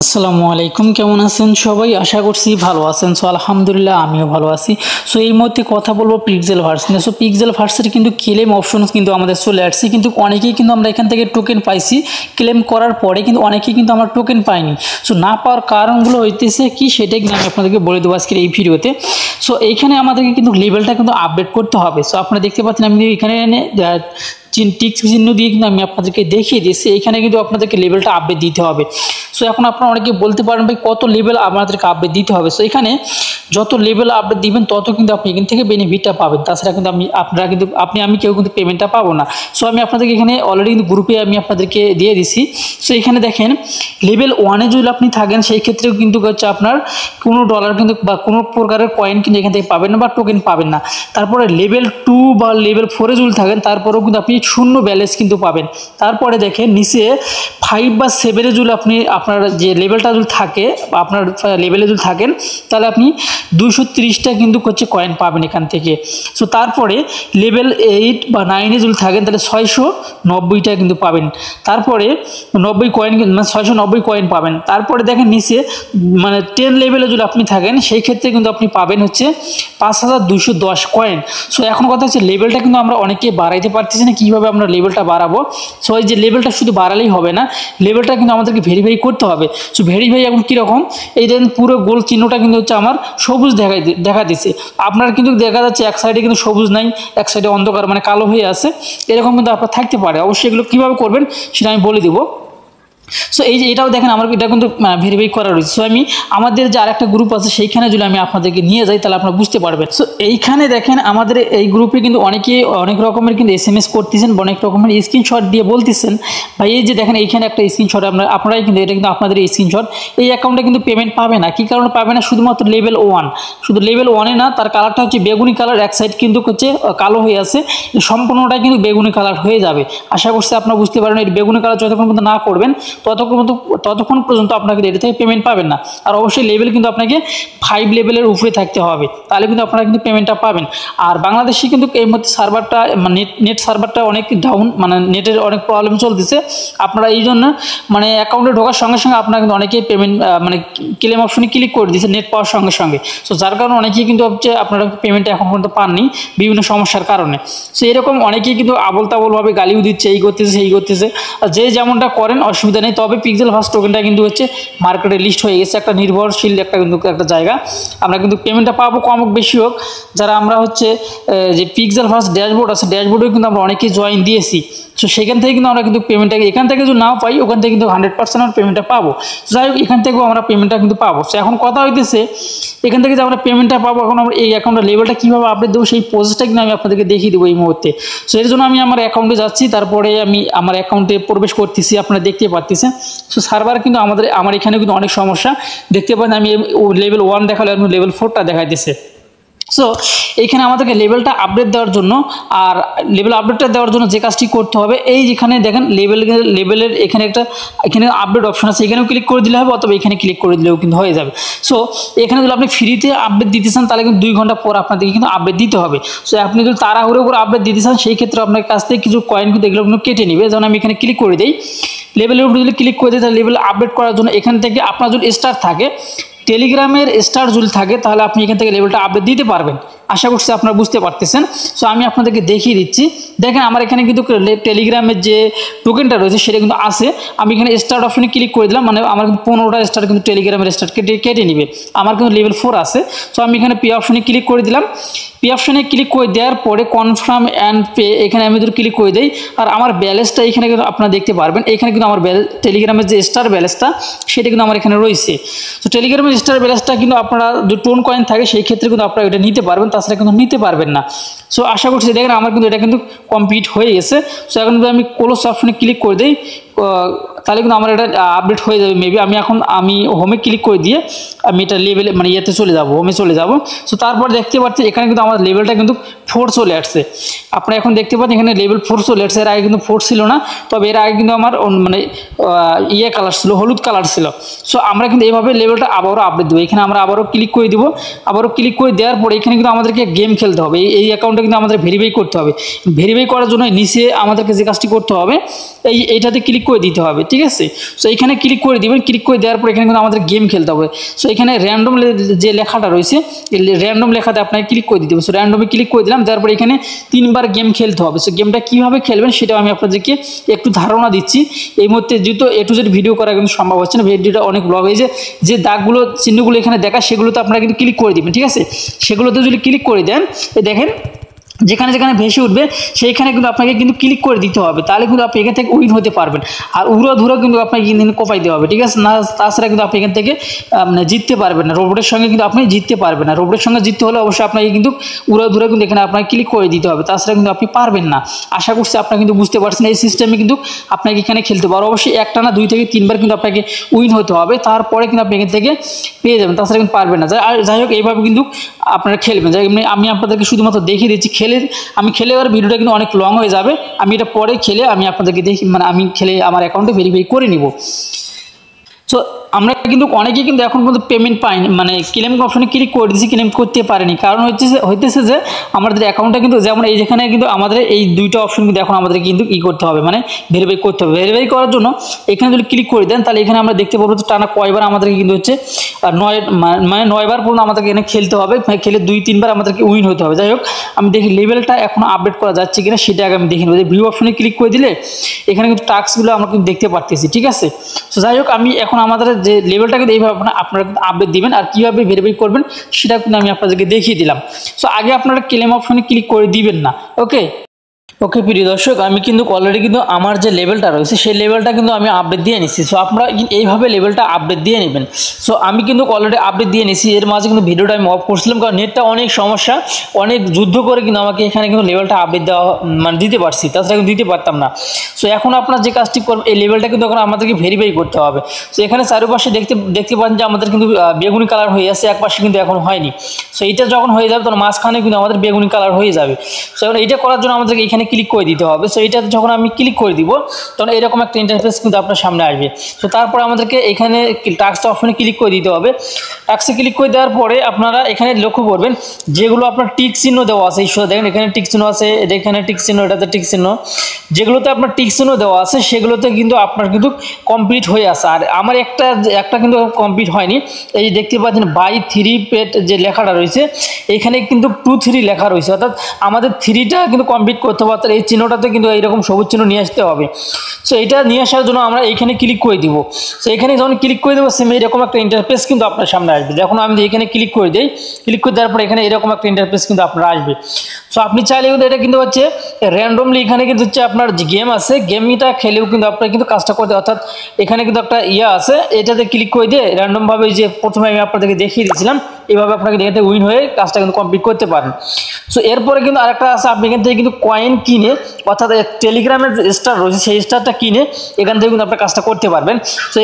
আসসালামু আলাইকুম, কেমন আছেন সবাই? আশা করছি ভালো আছেন। সো আলহামদুলিল্লাহ আমিও ভালো আছি। সো এই মুহূর্তে কথা বলবো পিক্সেল ভার্স নিয়ে। সো পিক্সেল ভার্সের কিন্তু ক্লেম অপশন কিন্তু আমাদের চলে আসছে, কিন্তু অনেকেই কিন্তু আমরা এখান থেকে টোকেন পাইছি। ক্লেম করার পরে কিন্তু অনেকেই কিন্তু আমরা টোকেন পাইনি। সো না পাওয়ার কারণগুলো হইতেছে কি, সেটাই কিন্তু আমি আপনাদেরকে বলে দেবো আজকের এই ভিডিওতে। সো এইখানে আমাদেরকে কিন্তু লেভেলটা কিন্তু আপডেট করতে হবে। সো আপনারা দেখতে পাচ্ছেন আমি এখানে টিক চিহ্ন দিয়ে কিন্তু আমি আপনাদেরকে দেখিয়ে দিচ্ছি, এখানে কিন্তু আপনাদেরকে লেভেলটা আপডেট দিতে হবে। সো এখন আপনারা অনেকে বলতে পারেন ভাই কত লেভেল আমাদেরকে আপডেট দিতে হবে। সো এখানে যত লেভেল আপডেট দিবেন তত কিন্তু আপনি এখান থেকে বেনিফিটটা পাবেন। তাছাড়া কিন্তু আমি কেউ কিন্তু পেমেন্টটা পাবো না। সো আমি আপনাদেরকে এখানে অলরেডি কিন্তু গ্রুপে আমি আপনাদেরকে দিয়ে দিছি। সো এখানে দেখেন লেভেল 1-এ যদি আপনি থাকেন সেই ক্ষেত্রেও কিন্তু হচ্ছে আপনার কোনো ডলার কিন্তু বা কোনো প্রকারের কয়েন কিন্তু এখান থেকে পাবেন না বা টোকেন পাবেন না। তারপরে লেভেল 2 বা লেভেল 4-এ যদি থাকেন তারপরেও কিন্তু আপনি শূন্য ব্যালেন্স কিন্তু পাবেন। তারপরে দেখেন নিচে 5 বা 7-এ যদি আপনার যে লেভেলটা যদি থাকে বা আপনার লেভেলে যদি থাকেন তাহলে আপনি 230টা কিন্তু হচ্ছে কয়েন পাবেন এখান থেকে। সো তারপরে লেভেল 8 বা 9-এ যদি থাকেন তাহলে 690টা কিন্তু পাবেন। তারপরে 90 কয়েন মানে 690 কয়েন পাবেন। তারপরে দেখেন নিচে মানে 10 লেভেলে যদি আপনি থাকেন সেই ক্ষেত্রে কিন্তু আপনি পাবেন হচ্ছে 5210 কয়েন। সো এখন কথা হচ্ছে লেভেলটা কিন্তু আমরা অনেকে বাড়াইতে পারতেছি না, কীভাবে আমরা লেভেলটা বাড়াবো। সো এই যে লেভেলটা শুধু বাড়ালেই হবে না, লেভেলটা কিন্তু আমাদেরকে ভেরিফাই করতে হবে। সো ভেরিফাই এখন কীরকম, এই দেখেন পুরো গোল চিহ্নটা কিন্তু হচ্ছে আমার সবুজ দেখা দিচ্ছে। আপনার কিন্তু দেখা যাচ্ছে এক সাইডে কিন্তু সবুজ নাই, এক সাইডে অন্ধকার মানে কালো হয়ে আছে, এরকম কিন্তু আপনার থাকতে পারে। অবশ্যই এগুলো কীভাবে করবেন সেটা আমি বলে দেবো। সো এই যে এটাও দেখেন আমার এটা কিন্তু ভেরিফাই করা রয়েছে। সো আমি আমাদের যে আরেকটা গ্রুপ আছে সেইখানে যদি আমি আপনাদেরকে নিয়ে যাই তাহলে আপনারা বুঝতে পারবেন। সো এইখানে দেখেন আমাদের এই গ্রুপে কিন্তু অনেকেই অনেক রকমের কিন্তু SMS করতেছেন, অনেক রকমের স্ক্রিনশট দিয়ে বলতেছেন ভাই এই যে দেখেন এইখানে একটা স্ক্রিনশট আপনারাই কিন্তু এটা কিন্তু আপনাদের এই স্ক্রিনশট, এই অ্যাকাউন্টে কিন্তু পেমেন্ট পাবে না। কী কারণে পাবে না? শুধুমাত্র লেভেল 1, শুধু লেভেল 1-এ না, তার কালারটা হচ্ছে বেগুনি কালার, এক সাইড কিন্তু হচ্ছে কালো হয়ে আছে, সম্পূর্ণটাই কিন্তু বেগুনি কালার হয়ে যাবে। আশা করছি আপনারা বুঝতে পারেন। এই বেগুনি কালার যতক্ষণ পর্যন্ত না করবেন ততক্ষণ পর্যন্ত আপনাকে এটা থেকে পেমেন্ট পাবেন না। আর অবশ্যই লেভেল কিন্তু আপনাকে 5 লেভেলের উপরে থাকতে হবে, তাহলে কিন্তু আপনারা কিন্তু পেমেন্টটা পাবেন। আর বাংলাদেশে কিন্তু এই মধ্যে সার্ভারটা নেট সার্ভারটা অনেক ডাউন, মানে নেটের অনেক প্রবলেম চলতেছে। আপনারা এই জন্য মানে অ্যাকাউন্টে ঢোকার সঙ্গে সঙ্গে আপনারা কিন্তু অনেকেই পেমেন্ট মানে ক্লেম অপশনে ক্লিক করে দিচ্ছে নেট পাওয়ার সঙ্গে সঙ্গে। সো যার কারণে অনেকেই কিন্তু হচ্ছে আপনারা পেমেন্টটা এখন পর্যন্ত পাননি বিভিন্ন সমস্যার কারণে। সো এরকম অনেকেই কিন্তু আবল তাবলভাবে গালিও দিচ্ছে, এই করতেছে সেই করতেছে। আর যে যেমনটা করেন অসুবিধা নেই। তবে পিক্সেল ভার্স টোকেনটা কিন্তু হচ্ছে মার্কেটে লিস্ট হয়ে গেছে, একটা নির্ভরশীল একটা জায়গা। আমরা কিন্তু পেমেন্টটা পাবো কম হোক বেশি হোক। যারা আমরা হচ্ছে যে পিক্সেল ভার্স ড্যাশবোর্ড আছে, ড্যাশবোর্ডেও কিন্তু আমরা অনেকেই জয়েন দিয়েছি। সো সেখান থেকে কিন্তু আমরা কিন্তু পেমেন্টটা এখান থেকে যদি নাও পাই ওখান থেকে কিন্তু 100% আমরা পেমেন্টটা পাবো। যাই হোক এখান থেকেও আমরা পেমেন্টটা কিন্তু পাবো। সো এখন কথা হইতেছে এখান থেকে যে আমরা পেমেন্টটা পাবো, এখন আমরা এই অ্যাকাউন্টের লেভেলটা কীভাবে আপডেট দেবো সেই প্রসেসটা কিন্তু আমি আপনাদেরকে দেখিয়ে দেবো এই মুহূর্তে। সো এর জন্য আমি আমার অ্যাকাউন্টে যাচ্ছি, তারপরে আমি আমার অ্যাকাউন্টে প্রবেশ করতেছি, আপনারা দেখতে পাচ্ছেন। সো সার্ভার কিন্তু আমার এখানে কিন্তু অনেক সমস্যা দেখতে পাচ্ছেন। আমি লেভেল 1 দেখালে আমি লেভেল 4টা দেখাইতেছে। সো এইখানে আমাদেরকে লেভেলটা আপডেট দেওয়ার জন্য আর লেভেল আপডেটটা দেওয়ার জন্য যে কাজটি করতে হবে, এই যেখানে দেখেন লেভেলের এখানে আপডেট অপশন আছে, এখানেও ক্লিক করে দিলে হবে অথবা এখানে ক্লিক করে দিলেও কিন্তু হয়ে যাবে। সো এখানে যদি আপনি ফ্রিতে আপডেট দিতে চান তাহলে কিন্তু 2 ঘন্টা পর আপনাদেরকে কিন্তু আপডেট দিতে হবে। সো আপনি যদি তাড়াহুড়ো করে আপডেট দিতে চান সেই ক্ষেত্রে আপনার কাছ থেকে কিছু কয়েন কিন্তু এগুলো কিন্তু কেটে নেবে। যেমন আমি এখানে ক্লিক করে দিই, লেভেলের উপরে যদি ক্লিক করে দিই তাহলে লেভেল আপডেট করার জন্য এখান থেকে আপনার যদি স্টার থাকে, টেলিগ্রামের স্টার যদি থাকে তাহলে আপনি এখান থেকে লেভেলটা আপডেট দিতে পারবেন। আশা করছি আপনারা বুঝতে পারতেছেন। সো আমি আপনাদেরকে দেখিয়ে দিচ্ছি। দেখেন আমার এখানে কিন্তু টেলিগ্রামের যে টোকেনটা রয়েছে সেটা কিন্তু আছে। আমি এখানে স্টার অপশনে ক্লিক করে দিলাম, মানে আমার কিন্তু 15টা স্টার কিন্তু টেলিগ্রামের স্টার কেটে নেবে। আমার কিন্তু লেভেল 4 আছে। সো আমি এখানে পে অপশনে ক্লিক করে দিলাম। পে অপশনে ক্লিক করে দেওয়ার পরে কনফার্ম অ্যান্ড পে এখানে আমি যদি ক্লিক করে দিই, আর আমার ব্যালেন্সটা এখানে কিন্তু আপনারা দেখতে পারবেন। এখানে কিন্তু আমার টেলিগ্রামের যে স্টার ব্যালেন্সটা সেটা কিন্তু আমার এখানে রয়েছে। তো টেলিগ্রামের স্টার ব্যালেন্সটা কিন্তু আপনারা যদি টোন কয়েন থাকে সেই ক্ষেত্রে কিন্তু আপনারা এটা নিতে পারবেন, তাছাড়া কিন্তু নিতে পারবেন না। সো আশা করছি দেখেন আমার কিন্তু এটা কিন্তু কমপ্লিট হয়ে গেছে। সো এখন যদি আমি ক্লোজ অপশনে ক্লিক করে দিই তাহলে কিন্তু আমার এটা আপডেট হয়ে যাবে মেবি। আমি হোমে ক্লিক করে দিয়ে আমি এটা লেভেলে মানে ইয়েতে চলে যাব, হোমে চলে যাব। সো তারপর দেখতে পাচ্ছি এখানে কিন্তু আমার লেভেলটা কিন্তু 4 চলে আসছে। আপনারা এখন দেখতে পাচ্ছেন এখানে লেভেল 4 চলে আসছে। এর আগে কিন্তু 4 ছিল না, তবে এর আগে কিন্তু আমার মানে কালার ছিল, হলুদ কালার ছিল। সো আমরা কিন্তু এইভাবে লেভেলটা আবারও আপডেট দেবো। এখানে আমরা আবারও ক্লিক করে দিব। আবারও ক্লিক করে দেওয়ার পরে এখানে কিন্তু আমাদেরকে গেম খেলতে হবে। এই অ্যাকাউন্টে কিন্তু আমাদের ভেরিফাই করতে হবে। ভেরিফাই করার জন্য নিচে আমাদেরকে যে কাজটি করতে হবে এইটাতে ক্লিক করে দিতে হবে। ঠিক ঠিক আছে। সো এখানে ক্লিক করে দিবেন, ক্লিক করে দেওয়ার পর এখানে কিন্তু আমাদের গেম খেলতে হবে। সো এখানে র্যান্ডম যে লেখাটা রয়েছে এই র্যান্ডম লেখাতে আপনাকে ক্লিক করে দিতে হবে। সো র্যান্ডমে ক্লিক করে দিলাম, তারপর এখানে 3বার গেম খেলতে হবে। সো গেমটা কীভাবে খেলবেন সেটাও আমি আপনাদেরকে একটু ধারণা দিচ্ছি। এই মুহূর্তে যেহেতু A to Z ভিডিও করা কিন্তু সম্ভব হচ্ছে না, ভিডিওটা অনেক ব্লগ হয়েছে, যে দাগগুলো চিহ্নগুলো এখানে দেখা সেগুলোতে আপনারা কিন্তু ক্লিক করে দিবেন, ঠিক আছে। সেগুলোতে যদি ক্লিক করে দেন এই দেখেন যেখানে যেখানে ভেসে উঠবে সেইখানে কিন্তু আপনাকে কিন্তু ক্লিক করে দিতে হবে, তাহলে কিন্তু আপনি এখান থেকে উইন হতে পারবেন। আর উড়ো ধুরো কিন্তু আপনাকে কিন্তু কোপাইতে হবে, ঠিক আছে না, তাছাড়া কিন্তু আপনি এখান থেকে জিততে পারবেন না, রোবটের সঙ্গে কিন্তু আপনি জিততে পারবেন না। রোবটের সঙ্গে জিততে হলে অবশ্যই আপনাকে কিন্তু উড়ো ধুরো কিন্তু এখানে আপনাকে ক্লিক করে দিতে হবে, তাছাড়া কিন্তু আপনি পারবেন না। আশা করছি আপনারা কিন্তু বুঝতে পারছেন এই সিস্টেমে কিন্তু আপনাকে এখানে খেলতে পারো। অবশ্যই একটা না 2 থেকে 3বার কিন্তু আপনাকে উইন হতে হবে, তারপরে কিন্তু আপনি এখান থেকে পেয়ে যাবেন, তাছাড়া কিন্তু পারবেন না। যাই হোক এইভাবে কিন্তু আপনারা খেলবেন। যাই আমি আপনাদেরকে শুধুমাত্র দেখিয়ে দিচ্ছি, আমি খেলে এবার ভিডিওটা কিন্তু অনেক লং হয়ে যাবে। আমি এটা পরে খেলে আমি আপনাদেরকে দেখি, মানে আমি খেলে আমার অ্যাকাউন্টে ভেরিফাই করে নিব। সো আমরা কিন্তু অনেকেই কিন্তু এখন পর্যন্ত পেমেন্ট পাইনি, মানে ক্লেম অপশনে ক্লিক করে দিয়েছি, ক্লেম করতে পারিনি। কারণ হইতেছে যে আমাদের অ্যাকাউন্টটা কিন্তু যেমন এই যেখানে কিন্তু আমাদের এই 2টা অপশন কিন্তু এখন আমাদের কিন্তু করতে হবে, মানে ভেরিফাই করতে হবে। ভেরিফাই করার জন্য এখানে যদি ক্লিক করে দেন তাহলে এখানে আমরা দেখতে পাবো যে টানা কয়বার আমাদেরকে কিন্তু হচ্ছে 9বার পর্যন্ত আমাদেরকে এখানে খেলতে হবে, খেলে 2-3বার আমাদেরকে উইন হতে হবে। যাই হোক আমি দেখি লেভেলটা এখন আপডেট করা যাচ্ছে কিনা সেটা আগে আমি দেখে নেব। ভিউ অপশনে ক্লিক করে দিলে এখানে কিন্তু টাস্কগুলো আমরা কিন্তু দেখতে পারতেছি, ঠিক আছে। তো যাই হোক আমি এখন আমাদের যে লেভেলটা কিন্তু এইভাবে আপনারা কিন্তু আপডেট দিবেন, আর কীভাবে ভেরিফাই করবেন সেটা কিন্তু আমি আপনাদেরকে দেখিয়ে দিলাম। সো আগে আপনারা ক্লেম অপশনে ক্লিক করে দিবেন না, ওকে। প্রিয় দর্শক, আমি কিন্তু অলরেডি কিন্তু আমার যে লেভেলটা রয়েছে সেই লেভেলটা কিন্তু আমি আপডেট দিয়ে নিচ্ছি। সো আপনারা এইভাবে লেভেলটা আপডেট দিয়ে নেবেন। সো আমি কিন্তু অলরেডি আপডেট দিয়ে নিচ্ছি, এর মাঝে কিন্তু ভিডিওটা আমি অফ করছিলাম কারণ নেটটা অনেক সমস্যা, অনেক যুদ্ধ করে কিন্তু আমাকে এখানে কিন্তু লেভেলটা আপডেট দেওয়া মানে দিতে পারছি, তাছাড়া কিন্তু দিতে পারতাম না। সো এখন আপনার যে কাজটি করবেন এই লেভেলটা কিন্তু এখন আমাদেরকে ভেরিফাই করতে হবে। সো এখানে চারপাশে দেখতে পান যে আমাদের কিন্তু বেগুনি কালার হয়ে আছে, এক পাশে কিন্তু এখন হয়নি। সো এইটা যখন হয়ে যাবে তখন মাঝখানে কিন্তু আমাদের বেগুনি কালার হয়ে যাবে। সো এখন এইটা করার জন্য আমাদেরকে এখানে ক্লিক করে দিতে হবে। সো এটা যখন আমি ক্লিক করে দিব তখন এরকম একটা ইন্টারফেস কিন্তু আপনার সামনে আসবে। সো তারপরে আমাদেরকে এখানে টাস্ক অপশনে ক্লিক করে দিতে হবে। টাস্কে ক্লিক করে দেওয়ার পরে আপনারা এখানে লক্ষ্য করবেন যেগুলো আপনার টিক চিহ্ন দেওয়া আছে, এই দেখেন এখানে টিক চিহ্ন আছে, এখানে টিক চিহ্ন, এটাতে টিক চিহ্ন, যেগুলোতে আপনার টিক চিহ্ন দেওয়া আছে সেগুলোতে কিন্তু আপনার কিন্তু কমপ্লিট হয়ে আছে। আর আমার একটা কিন্তু কমপ্লিট হয়নি। এই যে দেখতে পাচ্ছেন বাই 3 পেট যে লেখাটা রয়েছে এখানে কিন্তু 2-3 লেখা রয়েছে, অর্থাৎ আমাদের 3টা কিন্তু কমপ্লিট করতে হবে। এই চিহ্নটাতে কিন্তু এইরকম সবুজ চিহ্ন নিয়ে আসতে হবে। সো এটা নিয়ে আসার জন্য আমরা এইখানে ক্লিক করে দিব। সো এখানে যখন ক্লিক করে দেবো সেম এরকম একটা ইন্টারফেস কিন্তু আপনার সামনে আসবে। যখন আমি এখানে ক্লিক করে দিই, ক্লিক করে দেওয়ার পর এখানে এরকম একটা ইন্টারফেস কিন্তু আপনার আসবে। সো আপনি চাইলে কিন্তু এটা কিন্তু হচ্ছে র্যান্ডমলি এখানে কিন্তু হচ্ছে আপনার যে গেম আছে গেমটা খেলেও কিন্তু আপনার কিন্তু কাজটা করতে, অর্থাৎ এখানে কিন্তু একটা আছে, এটাতে ক্লিক করে দিয়ে র্যান্ডমভাবে যে প্রথমে আমি আপনাদেরকে দেখিয়ে দিয়েছিলাম এইভাবে আপনাকে এখান থেকে উইন হয়ে কাজটা কিন্তু কমপ্লিট করতে পারেন। সো এরপরে কিন্তু আরেকটা আছে, আপনি এখান থেকে কিন্তু কয়েন কিনে, অর্থাৎ টেলিগ্রামের যে স্টার রয়েছে সেই স্টারটা কিনে এখান থেকে কিন্তু আপনার কাজটা করতে পারবেন। সো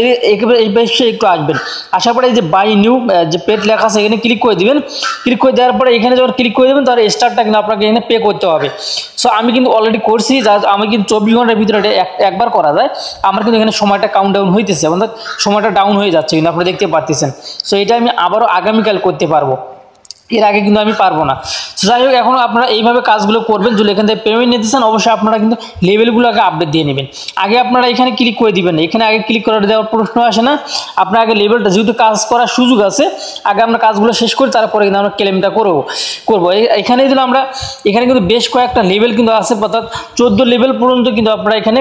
এই বিষয়ে একটু আসবেন, আসার পরে এই যে বাই নিউ যে পেড লেখা আছে এখানে ক্লিক করে দিবেন। ক্লিক করে দেওয়ার পরে এখানে যখন ক্লিক করে দেবেন তাহলে স্টারটা কিন্তু আপনাকে এখানে পে করতে হবে। সো আমি কিন্তু অলরেডি করছি, আমি কিন্তু 24 ঘন্টার ভিতরে একবার করা যায়। আমার কিন্তু এখানে সময়টা কাউন্ট ডাউন হইতেছে, অর্থাৎ সময়টা ডাউন হয়ে যাচ্ছে কিন্তু আপনি দেখতে পাচ্ছেন। সো এটা আমি আবারও আগামীকাল করতে পারবো, এর আগে কিন্তু আমি পারবো না। যাই হোক এখন আপনারা এইভাবে কাজগুলো করবেন। যদি এখান থেকে পেমেন্ট নিতে চান অবশ্যই আপনারা কিন্তু লেভেলগুলো আগে আপডেট দিয়ে নেবেন। আগে আপনারা এখানে ক্লিক করে দিবেন না, এখানে আগে ক্লিক করে দেওয়ার প্রশ্ন আসে না। আপনার আগে লেভেলটা যেহেতু কাজ করার সুযোগ আছে, আগে আমরা কাজগুলো শেষ করি, তারপরে কিন্তু আমরা ক্লেমটা করবো। এখানে যদি আমরা এখানে কিন্তু বেশ কয়েকটা লেভেল কিন্তু আছে, অর্থাৎ 14 লেভেল পর্যন্ত কিন্তু আপনারা এখানে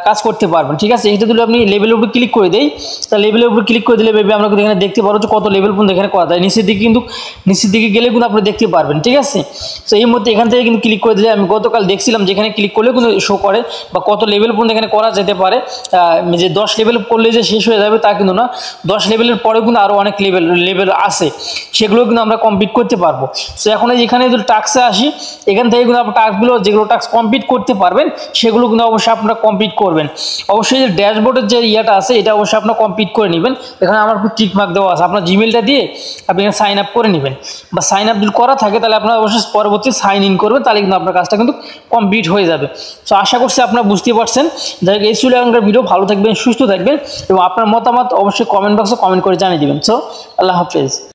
কাজ করতে পারবেন, ঠিক আছে। এটা যদি আপনি লেভেলের উপর ক্লিক করে দেই তাহলে লেভেলের উপর ক্লিক করে দিলে আমরা কিন্তু এখানে দেখতে পারবো যে কত লেভেল পর্যন্ত এখানে করা যায়। নিচের দিকে গেলে কিন্তু আপনি দেখতে পারবেন, ঠিক আছে। তো এই মধ্যে এখান থেকে কিন্তু ক্লিক করে দিলে আমি গতকাল দেখছিলাম যেখানে ক্লিক করলে কিন্তু শো করে বা কত লেভেল পর্যন্ত এখানে করা যেতে পারে। যে 10 লেভেল করলে যে শেষ হয়ে যাবে তা কিন্তু না, 10 লেভেলের পরেও কিন্তু আরও অনেক লেভেল আছে, সেগুলো কিন্তু আমরা কমপ্লিট করতে পারবো। সো এখন এখানে যদি টাস্কে আসি, এখান থেকে কিন্তু আপনার টাস্কগুলো যেগুলো টাস্ক কমপ্লিট করতে পারবেন সেগুলো কিন্তু অবশ্যই আপনারা কমপ্লিট করবেন। অবশ্যই যে ড্যাশবোর্ডের যে ইয়েটা আছে এটা অবশ্যই আপনারা কমপ্লিট করে নেবেন। এখানে আমার একটু টিক মার্ক দেওয়া আছে, আপনার জিমেলটা দিয়ে আপনি এখানে সাইন আপ করে নেবেন, বা সাইন আপ যদি করা থাকে তাহলে আপনারা অবশ্যই পরবর্তী সাইন ইন করবেন, তাহলে কিন্তু আপনার কাজটা কিন্তু কমপ্লিট হয়ে যাবে। সো আশা করছি আপনারা বুঝতে পারছেন। যাই হোক এই ছিল এখনকার ভিডিও, ভালো থাকবেন, সুস্থ থাকবেন এবং আপনার মতামত অবশ্যই কমেন্ট বক্সে কমেন্ট করে জানিয়ে দেবেন। সো আল্লাহ হাফেজ।